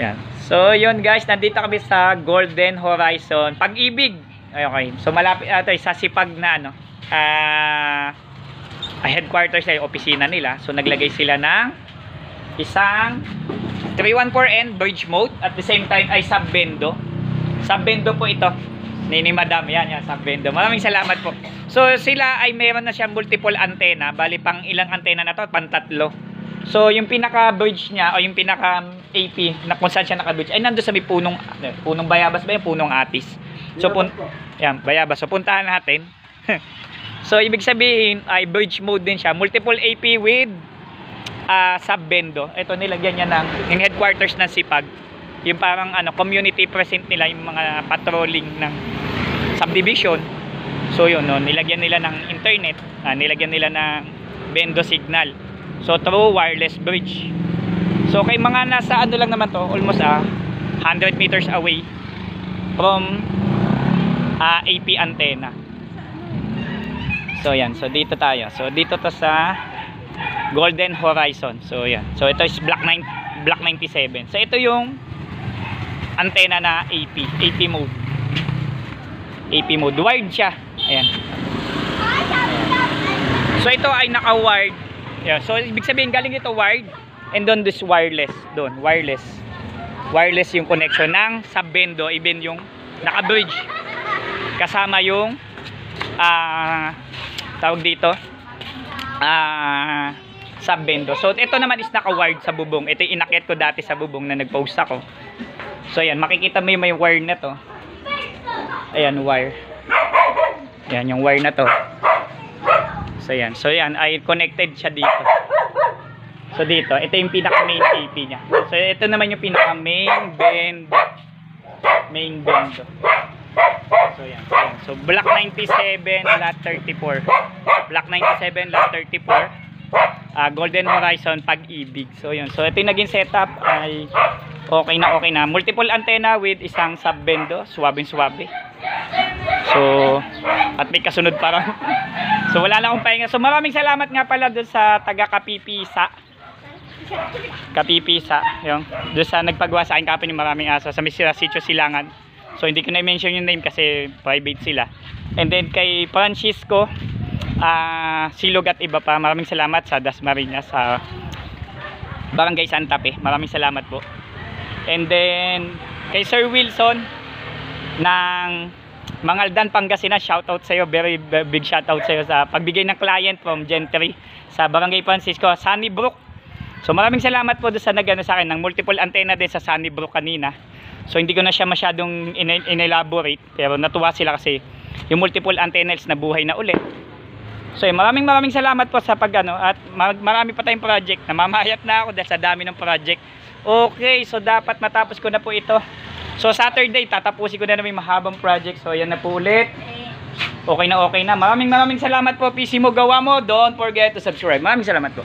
Yan. So, yun guys, nandito kami sa Golden Horizon Pag-ibig. Okay. So, malapit ito sa Sipag na ano, headquarters ay opisina nila. So, naglagay sila ng isang 314N bridge mode at the same time ay sub-bendo. Sub-bendo po ito. Ni Madam. Yan, sub-bendo. Maraming salamat po. So, sila ay meron na siyang multiple antenna. Bali, pang ilang antenna na to? Pang 3. So, yung pinaka-bridge niya o yung pinaka-AP na kung saan siya naka-bridge ay nandun sa may punong bayabas ba yung punong atis. So, yan, bayabas. So, puntahan natin. So, ibig sabihin ay bridge mode din siya. Multiple AP with sub-bendo. Ito, nilagyan niya ng yung headquarters ng Sipag. Yung parang community present nila, yung mga patrolling ng subdivision. So, yun, no, nilagyan nila ng internet. Nilagyan nila ng bendo signal. So, through wireless bridge. So, kay mga nasa lang naman to, almost 100 meters away from AP antenna. So, yan. So, dito tayo. So, dito to sa Golden Horizon. So, yan. So, ito is Block 97. So, ito yung antenna na AP mode. AP mode. Wired siya. Ayan. So, ito ay naka-wired. Yeah, so ibig sabihin galing dito wired and then this wireless doon, wireless yung connection ng sub-bendo, even yung naka-bridge kasama yung tawag dito sub-bendo. So ito naman is naka-wired sa bubong. Ito yung inakyat ko dati sa bubong na nag-post ako. So ayan, makikita mo yung may wire na to. Ayan, wire. Ayan yung wire na to. So yan. So yan ay connected siya dito. So dito, ito yung pinaka main AP niya. So ito naman yung pinaka main bendo. Main bendo. So yan. So Block 97 lot 34. Block 97 lot 34. Golden Horizon Pag-ibig. So yun. So ito yung naging setup ay okay na. Multiple antenna with isang sub-bendo, suwabing-suwabe. So at may kasunod parang so wala na akong pahinga. So maraming salamat nga pala doon sa taga Kapipisa. Yung doon sa nagpagawa sa akin company, maraming asa sa Sitio Silangan. So hindi ko na i-mention yung name kasi private sila. And then kay Francisco Silog at iba pa, maraming salamat sa Dasmariñas sa Barangay Santa Fe. Maraming salamat po. And then kay Sir Wilson ng Mangaldan, Pangasinan, shoutout sa iyo. Very big shoutout sa iyo sa pagbigay ng client from Gentry sa Barangay Francisco, Sunnybrook. So maraming salamat po doon sa nagano sa akin ng multiple antenna din sa Sunnybrook kanina. So hindi ko na siya masyadong in-elaborate, pero natuwa sila kasi yung multiple antennas na buhay na ulit. So maraming salamat po sa pagano at marami pa tayong project. Namamayat na ako dahil sa dami ng project. Okay, so dapat matapos ko na po ito. So Saturday tatapusin ko na naman yung mahabang project. So yan na po ulit. Okay na. Maraming salamat po. PC mo, gawa mo. Don't forget to subscribe. Maraming salamat po.